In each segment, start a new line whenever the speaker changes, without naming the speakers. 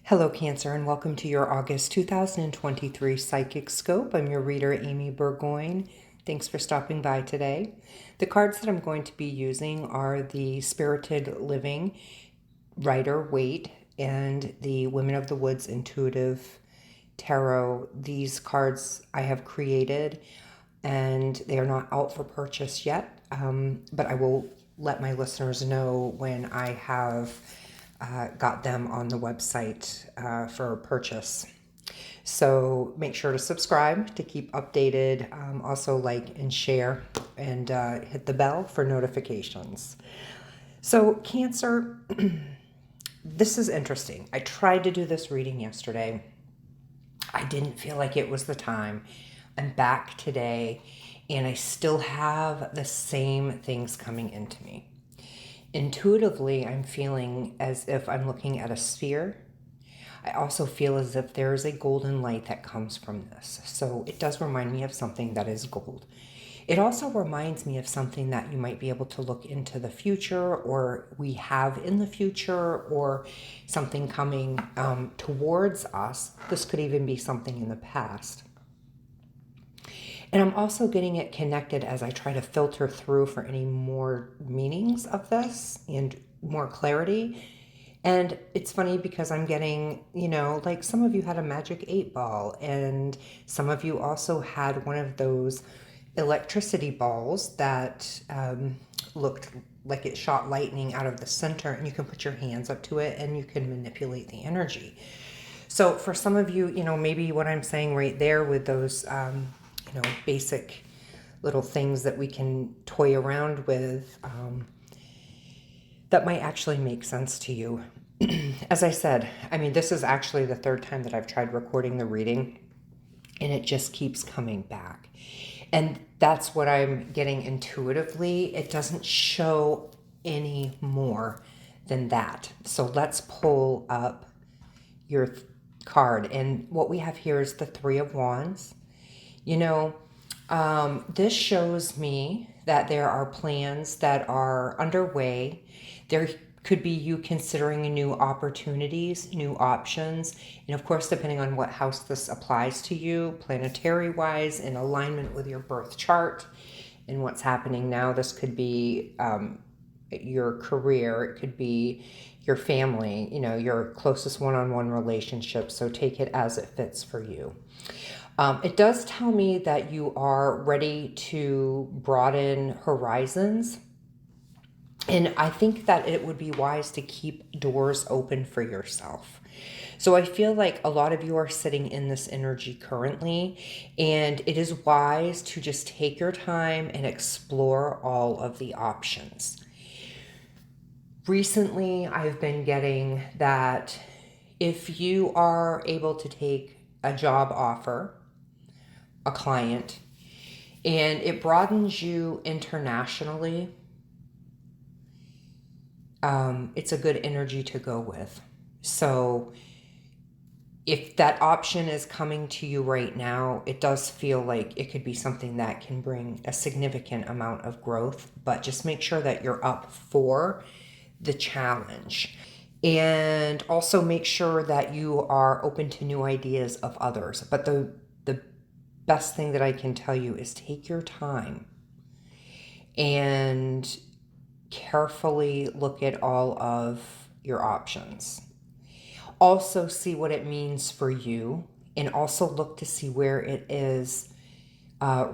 Hello, Cancer, and welcome to your August 2023 Psychic Scope. I'm your reader, Amy Burgoyne. Thanks for stopping by today. The cards that I'm going to be using are the Spirited Living Rider Waite and the Women of the Woods Intuitive Tarot. These cards I have created and they are not out for purchase yet, but I will let my listeners know when I have got them on the website for purchase. So make sure to subscribe to keep updated. Also like and share and hit the bell for notifications. So Cancer, this is interesting. I tried to do this reading yesterday. I didn't feel like it was the time. I'm back today and I still have the same things coming into me. Intuitively, I'm feeling as if I'm looking at a sphere. I also feel as if there is a golden light that comes from this. So it does remind me of something that is gold. It also reminds me of something that you might be able to look into the future, or we have in the future, or something coming towards us. This could even be something in the past. And I'm also getting it connected as I try to filter through for any more meanings of this and more clarity. And it's funny because I'm getting, like some of you had a magic 8-ball, and some of you also had one of those electricity balls that looked like it shot lightning out of the center, and you can put your hands up to it and you can manipulate the energy. So for some of you, maybe what I'm saying right there with those basic little things that we can toy around with, that might actually make sense to you. As I said, this is actually the third time that I've tried recording the reading, and it just keeps coming back. And that's what I'm getting intuitively. It doesn't show any more than that. So let's pull up your card. And what we have here is the Three of Wands. This shows me that there are plans that are underway. There could be you considering new opportunities, new options. And of course, depending on what house this applies to you, planetary wise, in alignment with your birth chart and what's happening now, this could be your career. It could be your family, your closest one-on-one relationship. So take it as it fits for you. It does tell me that you are ready to broaden horizons. And I think that it would be wise to keep doors open for yourself. So I feel like a lot of you are sitting in this energy currently, and it is wise to just take your time and explore all of the options. Recently, I've been getting that if you are able to take a job offer, a client, and it broadens you internationally, it's a good energy to go with. So if that option is coming to you right now, it does feel like it could be something that can bring a significant amount of growth, but just make sure that you're up for the challenge. And also make sure that you are open to new ideas of others. But the best thing that I can tell you is take your time and carefully look at all of your options. Also see what it means for you, and also look to see where it is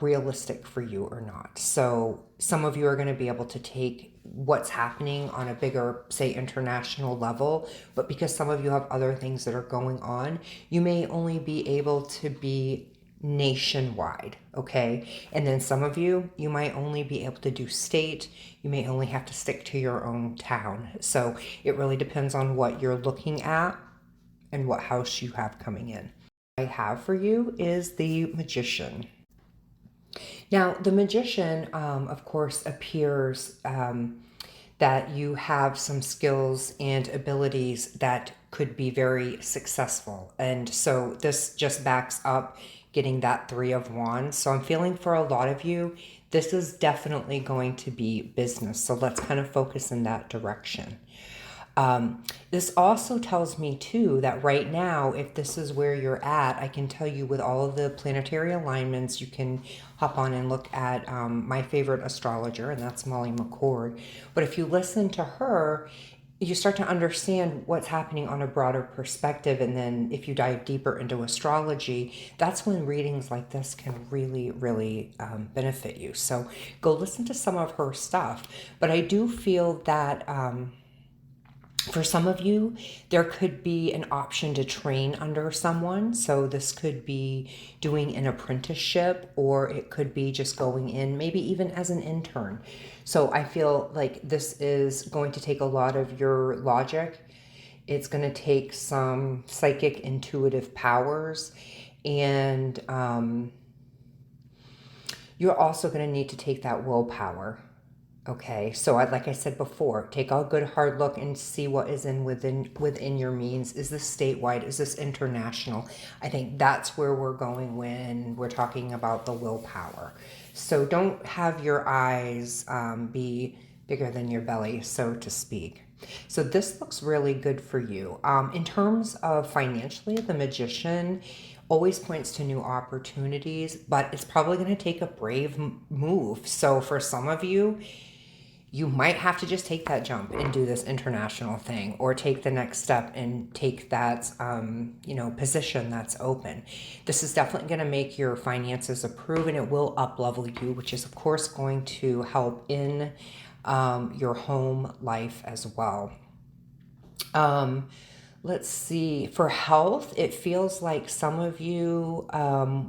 realistic for you or not. So some of you are going to be able to take what's happening on a bigger, say, international level, but because some of you have other things that are going on, you may only be able to be nationwide, okay? And then some of you might only be able to do state. You may only have to stick to your own town. So it really depends on what you're looking at and what house you have coming in. What I have for you is the Magician. Now, the Magician, of course, appears that you have some skills and abilities that could be very successful. And so this just backs up getting that Three of Wands. So I'm feeling for a lot of you, this is definitely going to be business. So let's kind of focus in that direction. This also tells me too that right now, if this is where you're at, I can tell you with all of the planetary alignments, you can hop on and look at my favorite astrologer, and that's Molly McCord. But if you listen to her, you start to understand what's happening on a broader perspective. And then if you dive deeper into astrology, that's when readings like this can really, really benefit you. So go listen to some of her stuff. But I do feel that for some of you, there could be an option to train under someone. So this could be doing an apprenticeship, or it could be just going in, maybe even as an intern. So I feel like this is going to take a lot of your logic. It's going to take some psychic intuitive powers. And you're also going to need to take that willpower. Okay, so like I said before, take a good hard look and see what is within your means. Is this statewide? Is this international? I think that's where we're going when we're talking about the willpower. So don't have your eyes be bigger than your belly, so to speak. So this looks really good for you. In terms of financially, the Magician always points to new opportunities, but it's probably going to take a brave move. So for some of you, you might have to just take that jump and do this international thing, or take the next step and take that, position that's open. This is definitely going to make your finances improve, and it will up level you, which is of course going to help in your home life as well. Let's see, for health, it feels like some of you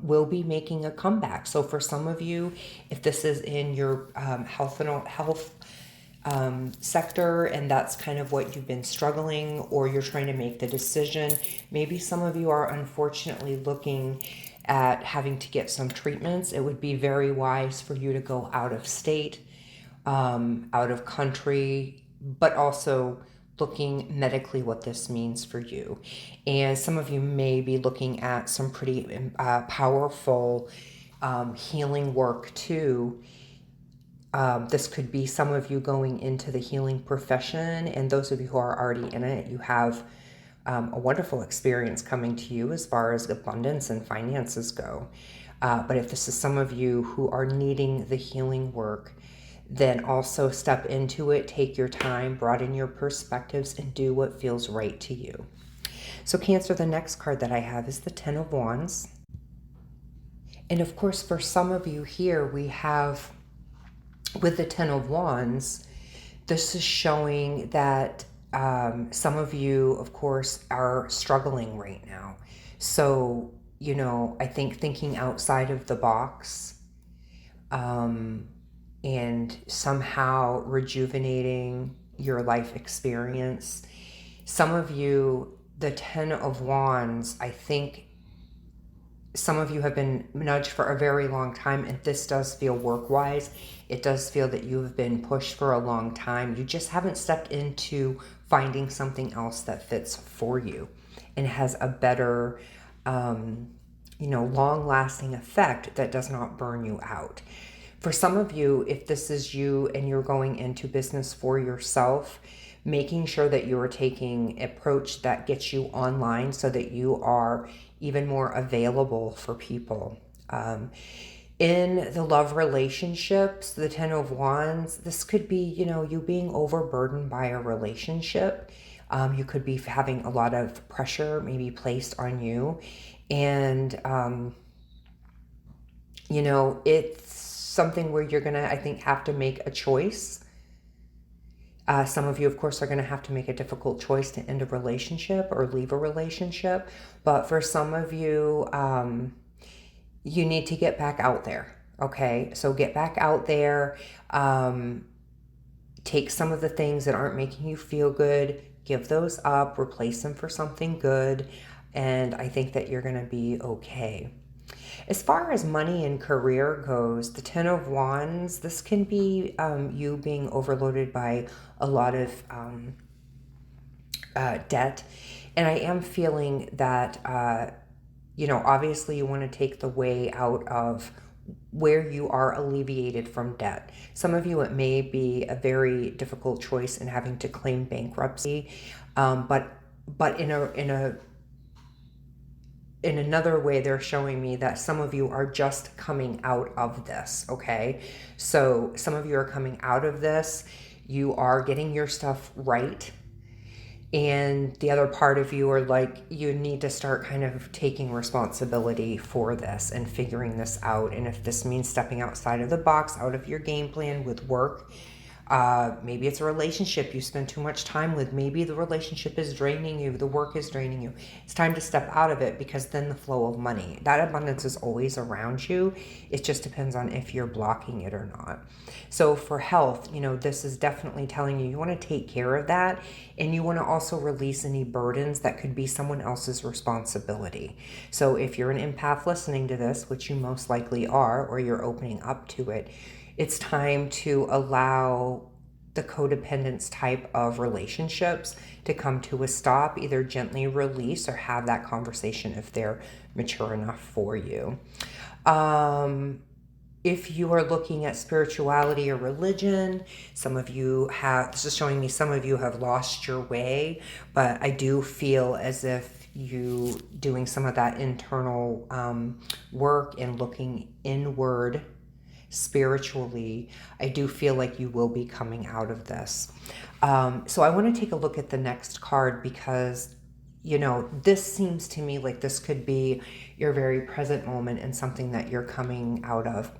will be making a comeback. So for some of you, if this is in your health sector, and that's kind of what you've been struggling, or you're trying to make the decision, maybe some of you are unfortunately looking at having to get some treatments. It would be very wise for you to go out of state, out of country, but also looking medically what this means for you. And some of you may be looking at some pretty powerful healing work too. This could be some of you going into the healing profession, and those of you who are already in it, you have a wonderful experience coming to you as far as abundance and finances go. But if this is some of you who are needing the healing work, then also step into it, take your time, broaden your perspectives, and do what feels right to you. So Cancer, the next card that I have is the Ten of Wands. And of course, for some of you here, we have, with the Ten of Wands, this is showing that some of you, of course, are struggling right now. So, I think thinking outside of the box, and somehow rejuvenating your life experience. Some of you, the Ten of Wands, I think some of you have been nudged for a very long time, and this does feel work-wise. It does feel that you have been pushed for a long time. You just haven't stepped into finding something else that fits for you and has a better, long-lasting effect that does not burn you out. For some of you, if this is you and you're going into business for yourself, making sure that you are taking an approach that gets you online so that you are even more available for people. In the love relationships, the Ten of Wands, this could be, you being overburdened by a relationship. You could be having a lot of pressure maybe placed on you. And, it's something where you're going to, I think, have to make a choice. Some of you, of course, are going to have to make a difficult choice to end a relationship or leave a relationship. But for some of you, you need to get back out there. Okay, so get back out there. Take some of the things that aren't making you feel good, give those up, replace them for something good. And I think that you're going to be okay. As far as money and career goes, the Ten of Wands, this can be you being overloaded by a lot of debt. And I am feeling that, obviously you want to take the way out of where you are alleviated from debt. Some of you, it may be a very difficult choice in having to claim bankruptcy, but in another way, they're showing me that some of you are just coming out of this, okay? So some of you are coming out of this. You are getting your stuff right. And the other part of you are like, you need to start kind of taking responsibility for this and figuring this out. And if this means stepping outside of the box, out of your game plan with work, maybe it's a relationship you spend too much time with. Maybe the relationship is draining you. The work is draining you. It's time to step out of it, because then the flow of money, that abundance is always around you. It just depends on if you're blocking it or not. So for health, this is definitely telling you want to take care of that. And you want to also release any burdens that could be someone else's responsibility. So if you're an empath listening to this, which you most likely are, or you're opening up to it, it's time to allow the codependence type of relationships to come to a stop, either gently release or have that conversation if they're mature enough for you. If you are looking at spirituality or religion, this is showing me some of you have lost your way, but I do feel as if you doing some of that internal work and looking inward spiritually, I do feel like you will be coming out of this. So I want to take a look at the next card, because this seems to me like this could be your very present moment and something that you're coming out of.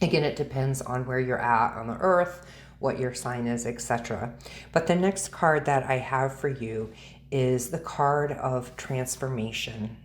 Again, it depends on where you're at on the earth, what your sign is, etc. But the next card that I have for you is the card of transformation.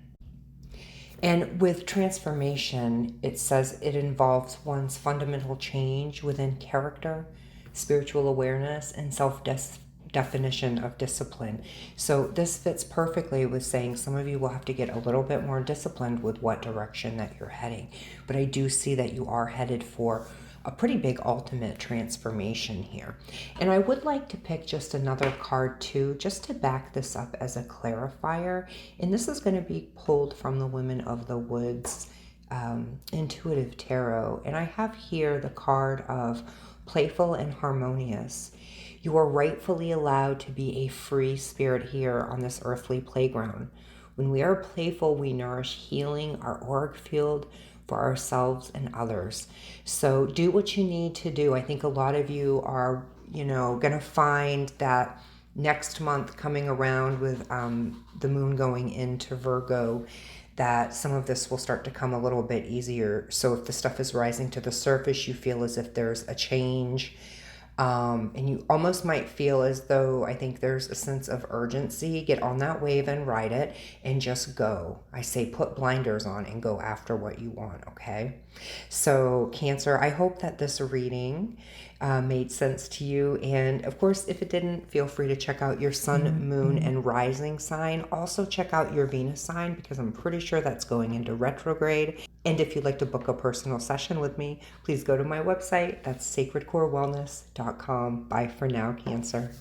And with transformation, it says it involves one's fundamental change within character, spiritual awareness, and self-definition of discipline. So this fits perfectly with saying some of you will have to get a little bit more disciplined with what direction that you're heading. But I do see that you are headed for a pretty big ultimate transformation here. And I would like to pick just another card too, just to back this up as a clarifier. And this is going to be pulled from the Women of the Woods Intuitive Tarot. And I have here the card of playful and harmonious. You are rightfully allowed to be a free spirit here on this earthly playground. When we are playful, we nourish healing, our auric field, for ourselves and others. So do what you need to do. I think a lot of you are, going to find that next month coming around with the moon going into Virgo, that some of this will start to come a little bit easier. So if the stuff is rising to the surface, you feel as if there's a change. And you almost might feel as though, I think there's a sense of urgency. Get on that wave and ride it and just go. I say put blinders on and go after what you want, okay? So Cancer, I hope that this reading made sense to you. And of course, if it didn't, feel free to check out your sun, moon, and rising sign. Also check out your Venus sign, because I'm pretty sure that's going into retrograde. And if you'd like to book a personal session with me, please go to my website. That's sacredcorewellness.com. Bye for now, Cancer.